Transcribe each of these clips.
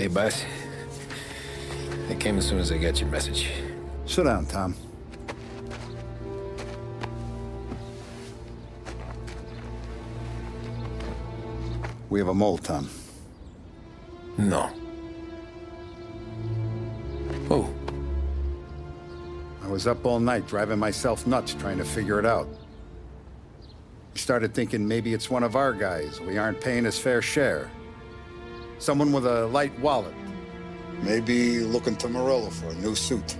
Hey, boss. I came as soon as I got your message. Sit down, Tom. We have a mole, Tom. No. Oh. I was up all night driving myself nuts trying to figure it out. I started thinking maybe it's one of our guys. We aren't paying his fair share. Someone with a light wallet. Maybe looking to Morello for a new suit.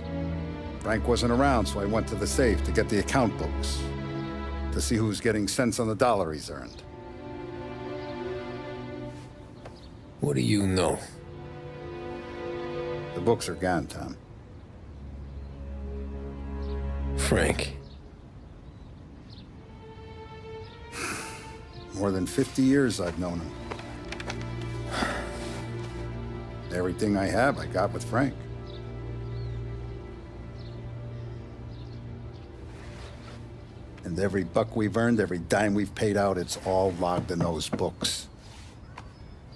Frank wasn't around, so I went to the safe to get the account books. To see who's getting cents on the dollar he's earned. What do you know? The books are gone, Tom. Frank. More than 50 years I've known him. Everything I have, I got with Frank. And every buck we've earned, every dime we've paid out, it's all logged in those books.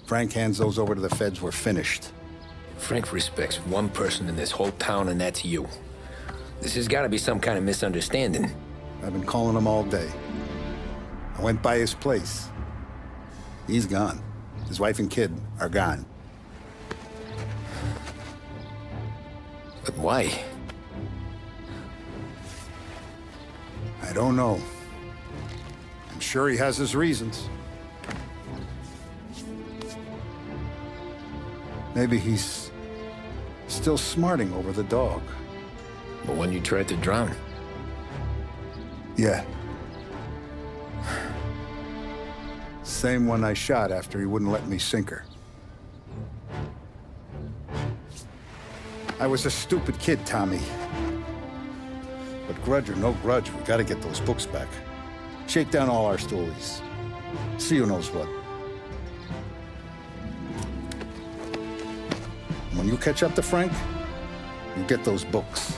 Frank hands those over to the feds, we're finished. Frank respects one person in this whole town, and that's you. This has got to be some kind of misunderstanding. I've been calling him all day. I went by his place. He's gone. His wife and kid are gone. But why? I don't know. I'm sure he has his reasons. Maybe he's still smarting over the dog. The one you tried to drown? Yeah. Same one I shot after he wouldn't let me sink her. I was a stupid kid, Tommy. But grudge or no grudge, we gotta get those books back. Shake down all our stories. See who knows what. When you catch up to Frank, you get those books.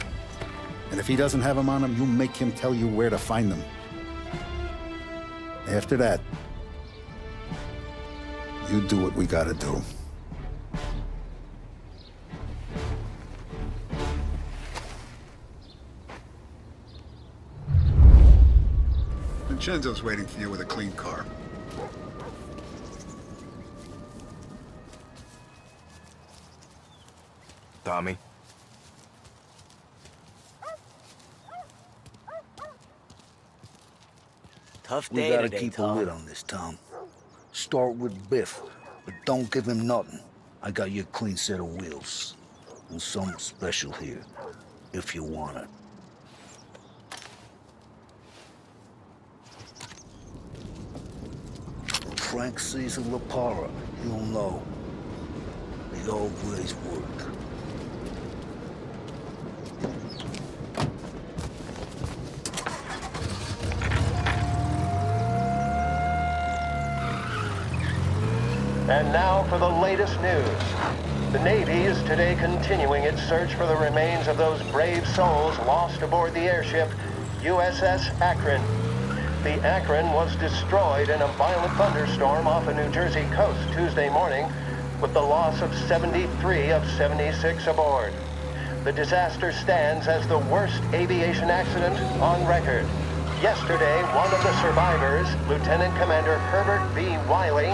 And if he doesn't have them on him, you make him tell you where to find them. After that, you do what we gotta do. Vincenzo's waiting for you with a clean car. Tommy? Tough We day gotta today, keep a Tom. lid on this, Tom. Start with Biff, but don't give him nothing. I got you a clean set of wheels. And something special here, if you want it. When Frank sees a La Parra, he'll know. The old ways work. And now for the latest news. The Navy is today continuing its search for the remains of those brave souls lost aboard the airship USS Akron. The Akron was destroyed in a violent thunderstorm off the New Jersey coast Tuesday morning, with the loss of 73 of 76 aboard. The disaster stands as the worst aviation accident on record. Yesterday, one of the survivors, Lieutenant Commander Herbert V. Wiley,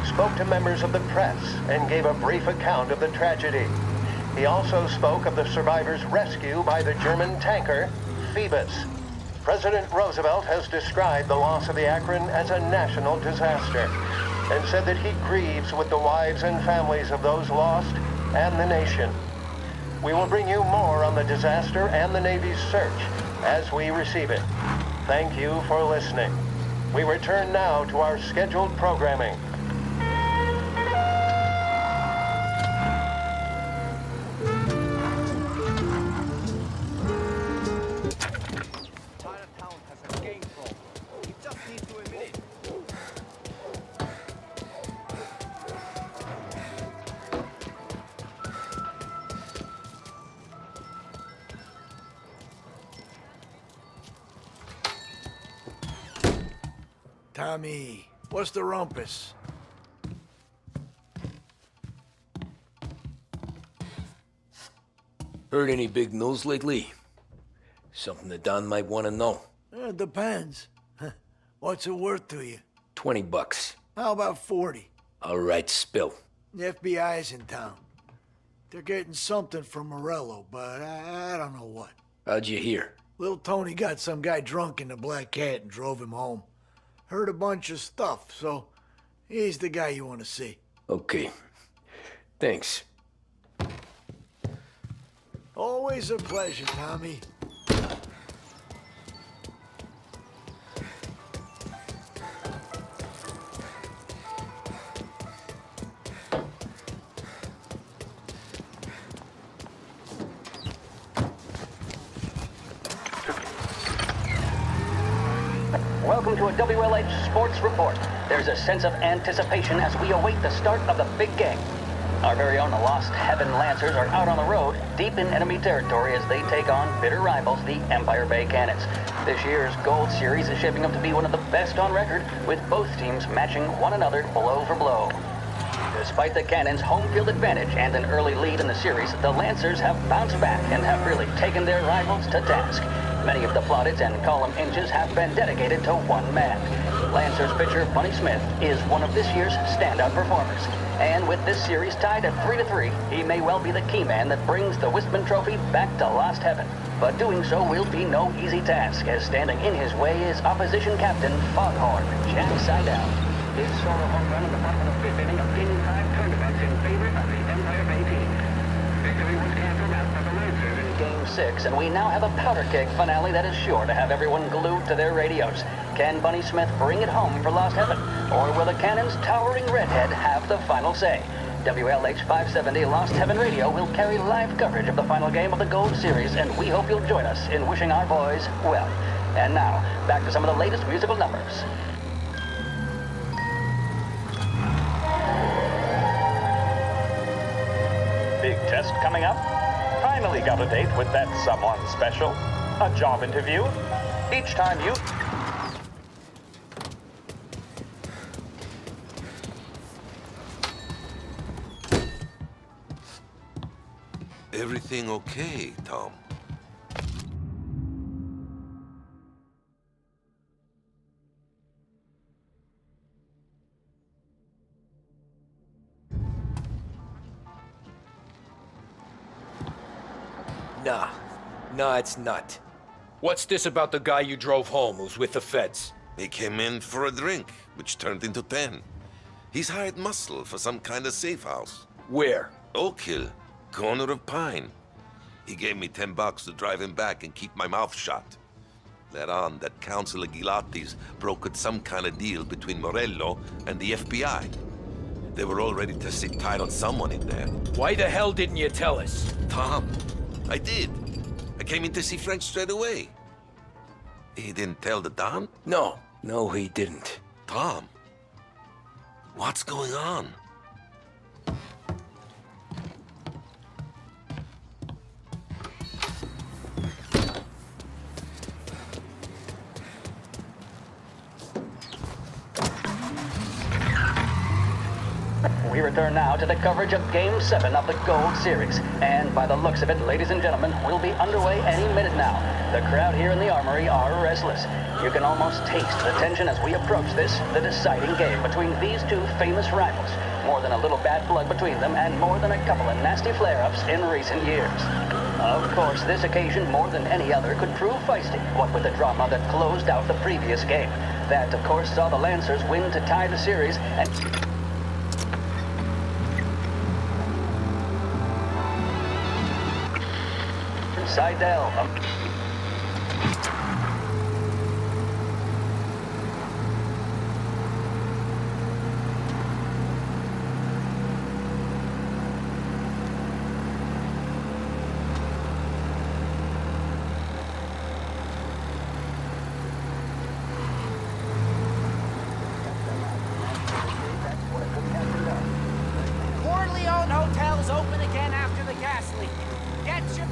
spoke to members of the press and gave a brief account of the tragedy. He also spoke of the survivors' rescue by the German tanker, Phoebus. President Roosevelt has described the loss of the Akron as a national disaster and said that he grieves with the wives and families of those lost and the nation. We will bring you more on the disaster and the Navy's search as we receive it. Thank you for listening. We return now to our scheduled programming. Tommy, what's the rumpus? Heard any big news lately? Something that Don might want to know. It depends. What's it worth to you? $20. How about 40? All right, spill. The FBI's in town. They're getting something from Morello, but I don't know what. How'd you hear? Little Tony got some guy drunk in the Black Cat and drove him home. Heard a bunch of stuff, so he's the guy you want to see. Okay. Thanks. Always a pleasure, Tommy. Welcome to a WLH Sports Report. There's a sense of anticipation as we await the start of the big game. Our very own Lost Heaven Lancers are out on the road, deep in enemy territory as they take on bitter rivals, the Empire Bay Cannons. This year's Gold Series is shaping up to be one of the best on record, with both teams matching one another blow for blow. Despite the Cannons' home field advantage and an early lead in the series, the Lancers have bounced back and have really taken their rivals to task. Many of the plaudits and column inches have been dedicated to one man. Lancers pitcher Bunny Smith is one of this year's standout performers. And with this series tied at 3-3, he may well be the key man that brings the Wistman Trophy back to Lost Heaven. But doing so will be no easy task, as standing in his way is opposition captain Foghorn Jack Seidel. His solo home run in the bottom of the fifth inning of Game 5 turnabouts in favor of the Empire Bay team. Victory was canceled out for the Lancers in Game 6, and we now have a powder keg finale that is sure to have everyone glued to their radios. Can Bunny Smith bring it home for Lost Heaven? Or will the Cannon's towering redhead have the final say? WLH 570 Lost Heaven Radio will carry live coverage of the final game of the Gold Series, and we hope you'll join us in wishing our boys well. And now, back to some of the latest musical numbers. Big test coming up. Finally got a date with that someone special. A job interview. Each time you... Everything okay, Tom? Nah, it's not. What's this about the guy you drove home who's with the feds? He came in for a drink, which turned into 10. He's hired muscle for some kind of safe house. Where? Oak Hill, corner of Pine. He gave me $10 to drive him back and keep my mouth shut. Later on, that Councilor Gilatti's brokered some kind of deal between Morello and the FBI. They were all ready to sit tight on someone in there. Why the hell didn't you tell us? Tom, I did. I came in to see Frank straight away. He didn't tell the Don? No, he didn't. Tom, what's going on? We return now to the coverage of Game 7 of the Gold Series. And by the looks of it, ladies and gentlemen, we'll be underway any minute now. The crowd here in the Armory are restless. You can almost taste the tension as we approach this, the deciding game between these two famous rivals. More than a little bad blood between them, and more than a couple of nasty flare-ups in recent years. Of course, this occasion, more than any other, could prove feisty, what with the drama that closed out the previous game. That, of course, saw the Lancers win to tie the series, and... Seidel. Corleone Hotel is open again after the gas leak. Get your...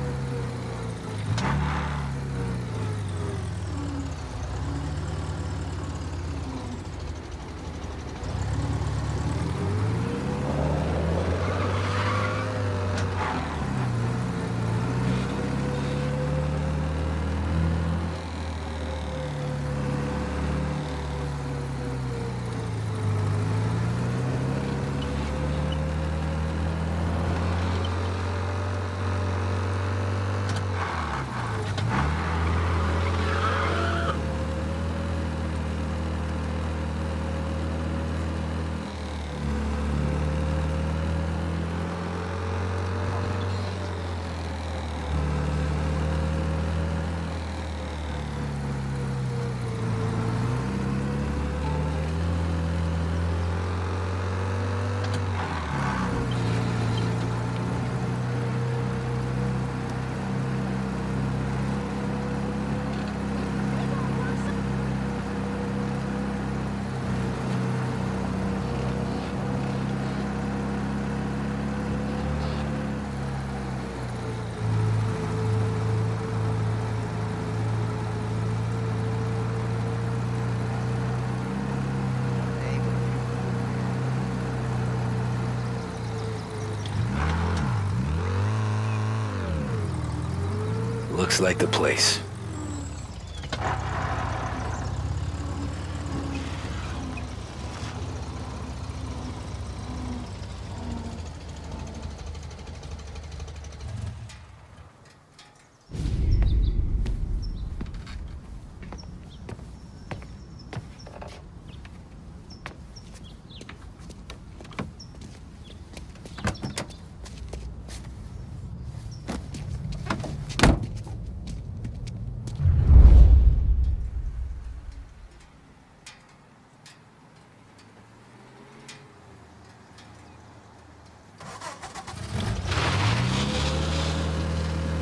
Looks like the place.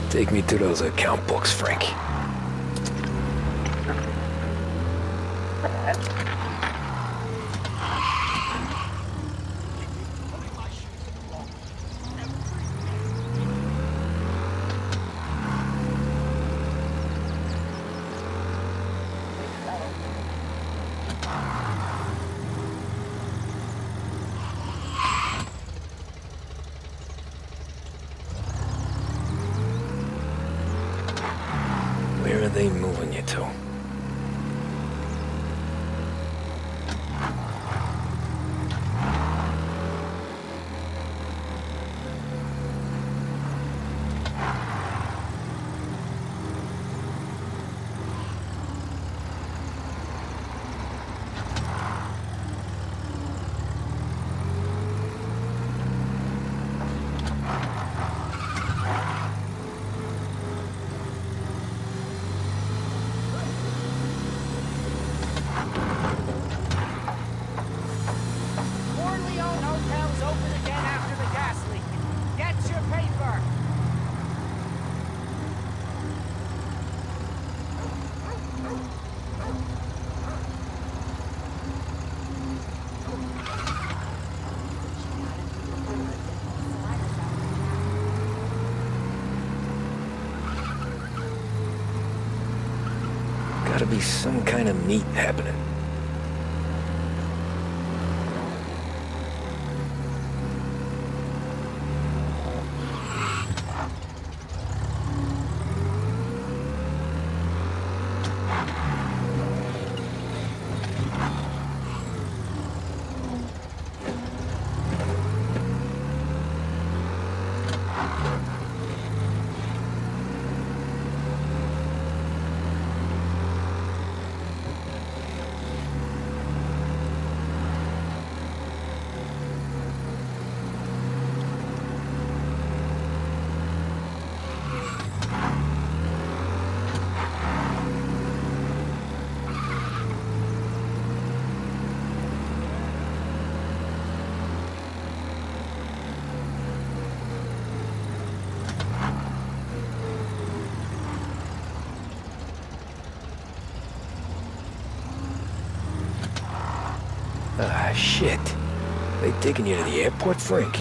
Take me to those account books, Frank. Where are they moving you to? Corleone Hotel's open again after the gas leak. Get your paper! Gotta be some kind of meet happening. Ah, shit. They taking you to the airport, Frank?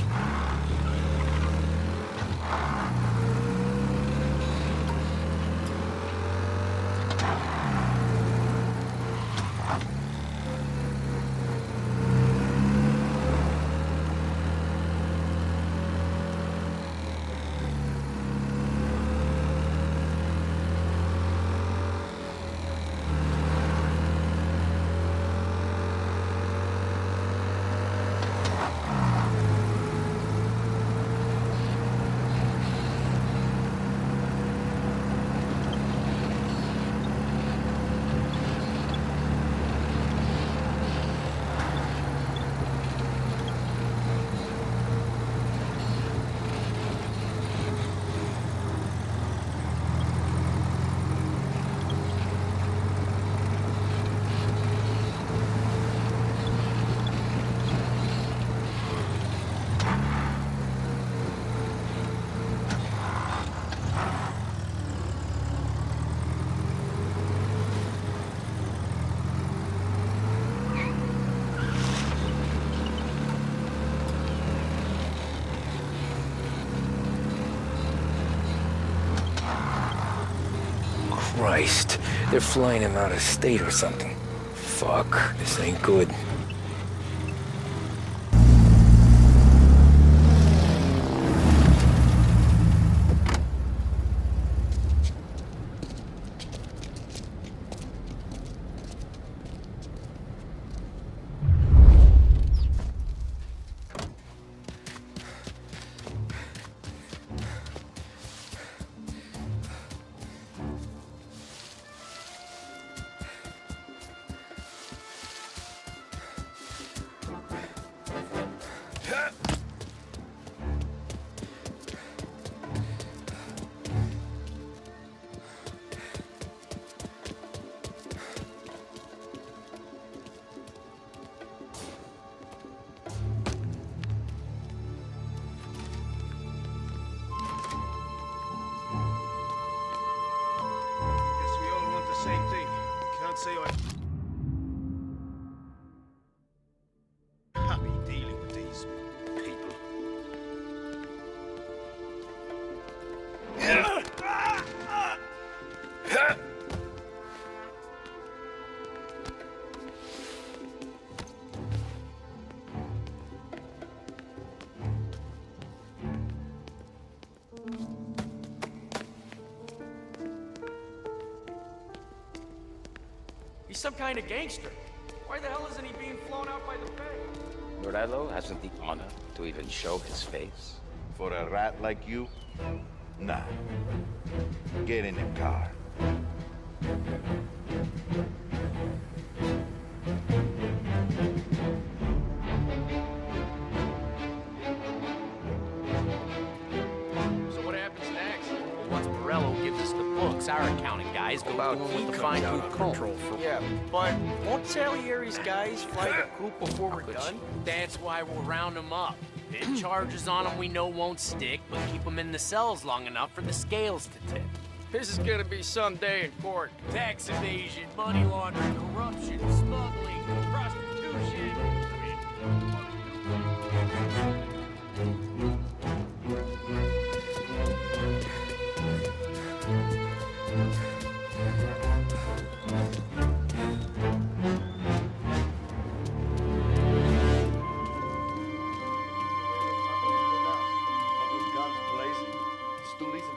Christ, they're flying him out of state or something. Fuck, this ain't good. say I'll be dealing with these people. He's some kind of gangster. Why the hell isn't he being flown out by the Bay? Morello hasn't the honor to even show his face. For a rat like you? Nah. Get in the car. So what happens next? Well, once Morello gives us the books, our accounting guys go through them with the fine-tooth comb. Yeah, but won't Salieri's guys fly the coop before we're done? That's why we'll round them up. Pin charges on them we know won't stick, but keep them in the cells long enough for the scales to tip. This is gonna be some day in court. Tax evasion, money laundering, corruption, smuggling, prostitution.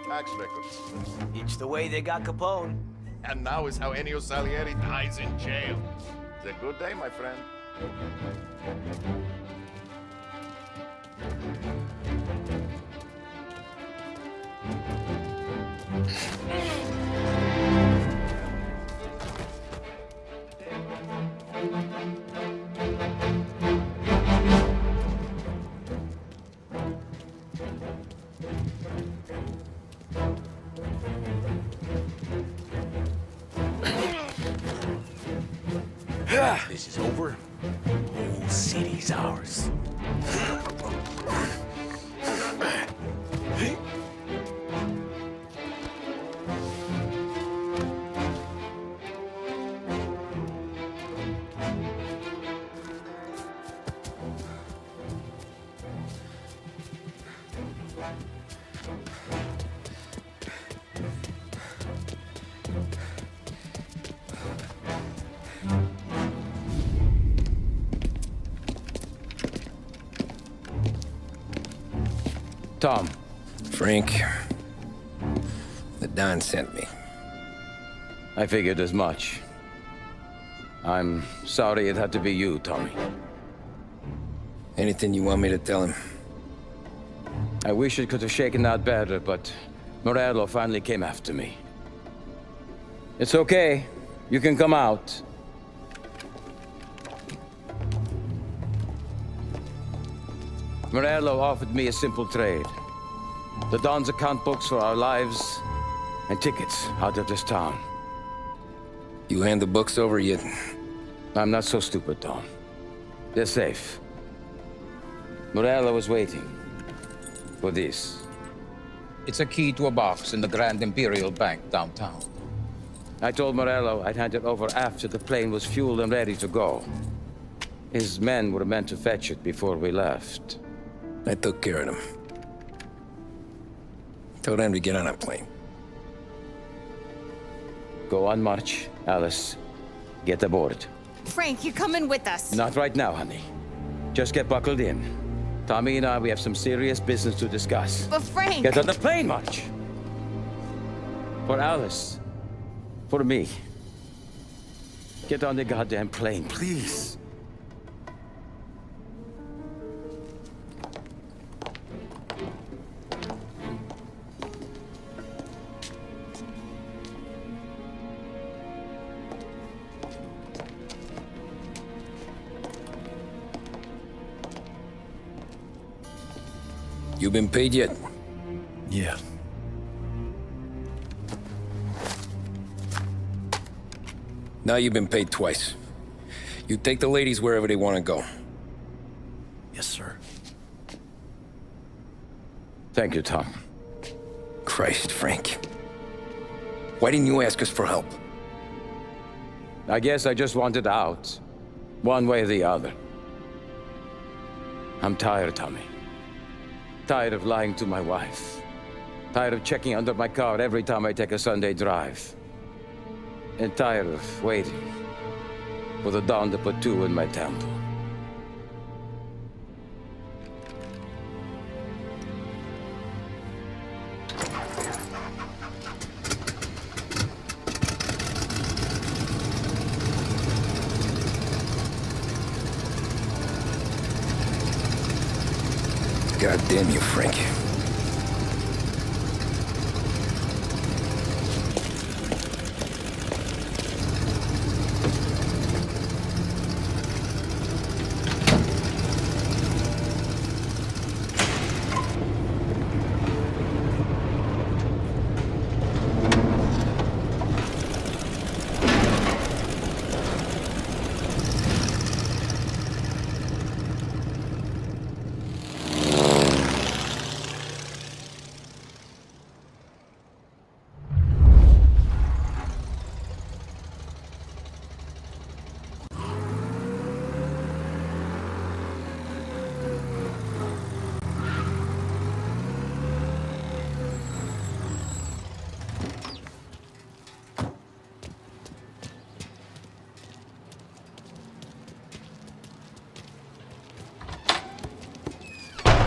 Tax records. It's the way they got Capone. And now is how Ennio Salieri dies in jail. It's a good day, my friend. This is over. The whole city's ours. Tom. Frank, the Don sent me. I figured as much. I'm sorry it had to be you, Tommy. Anything you want me to tell him? I wish it could have shaken out better, but Morello finally came after me. It's okay. You can come out. Morello offered me a simple trade. The Don's account books for our lives and tickets out of this town. You hand the books over yet? I'm not so stupid, Tom. They're safe. Morello was waiting for this. It's a key to a box in the Grand Imperial Bank downtown. I told Morello I'd hand it over after the plane was fueled and ready to go. His men were meant to fetch it before we left. I took care of them. Told them to get on a plane. Go on, March. Alice, get aboard. Frank, you're coming with us. Not right now, honey. Just get buckled in. Tommy and I, we have some serious business to discuss. But Frank... Get on the plane, March! For Alice. For me. Get on the goddamn plane, please. You been paid yet? Yeah. Now you've been paid twice. You take the ladies wherever they want to go. Yes, sir. Thank you, Tom. Christ, Frank. Why didn't you ask us for help? I guess I just wanted out. One way or the other. I'm tired, Tommy. Tired of lying to my wife. Tired of checking under my car every time I take a Sunday drive. And tired of waiting for the dawn to put two in my temple. God damn you, Frank.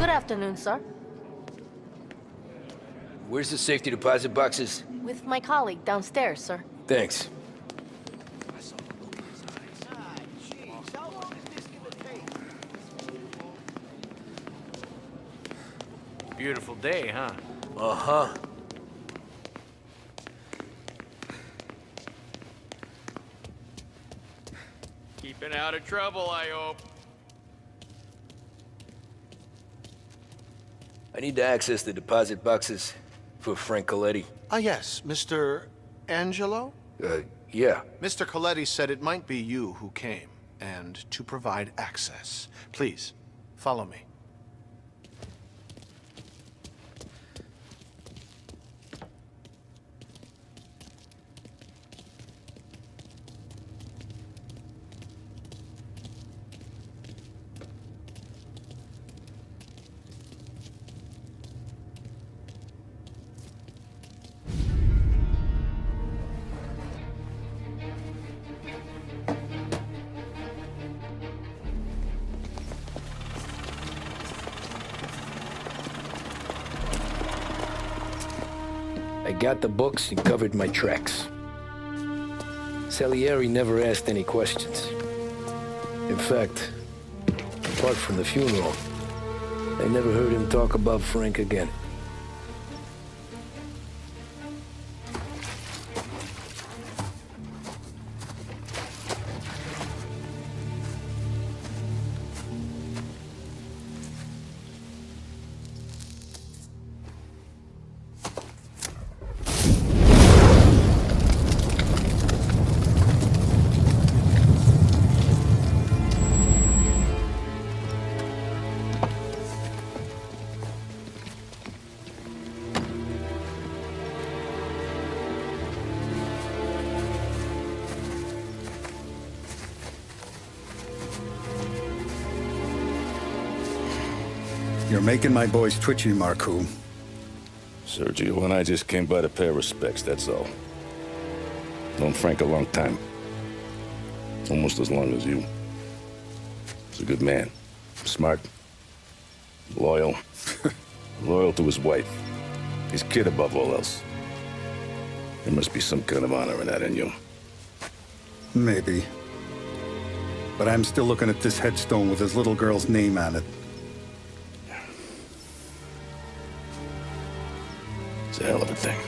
Good afternoon, sir. Where's the safety deposit boxes? With my colleague downstairs, sir. Thanks. Beautiful day, huh? Uh-huh. Keeping out of trouble, I hope. I need to access the deposit boxes for Frank Coletti. Ah, yes, Mr. Angelo? Yeah. Mr. Coletti said it might be you who came, and to provide access. Please, follow me. I got the books and covered my tracks. Salieri never asked any questions. In fact, apart from the funeral, I never heard him talk about Frank again. You're making my boys twitchy, Marcoux. Sergio and I just came by to pay respects, that's all. Known Frank a long time. Almost as long as you. He's a good man. Smart. Loyal. Loyal to his wife. His kid above all else. There must be some kind of honor in that in you. Maybe. But I'm still looking at this headstone with his little girl's name on it. It's a hell of a thing.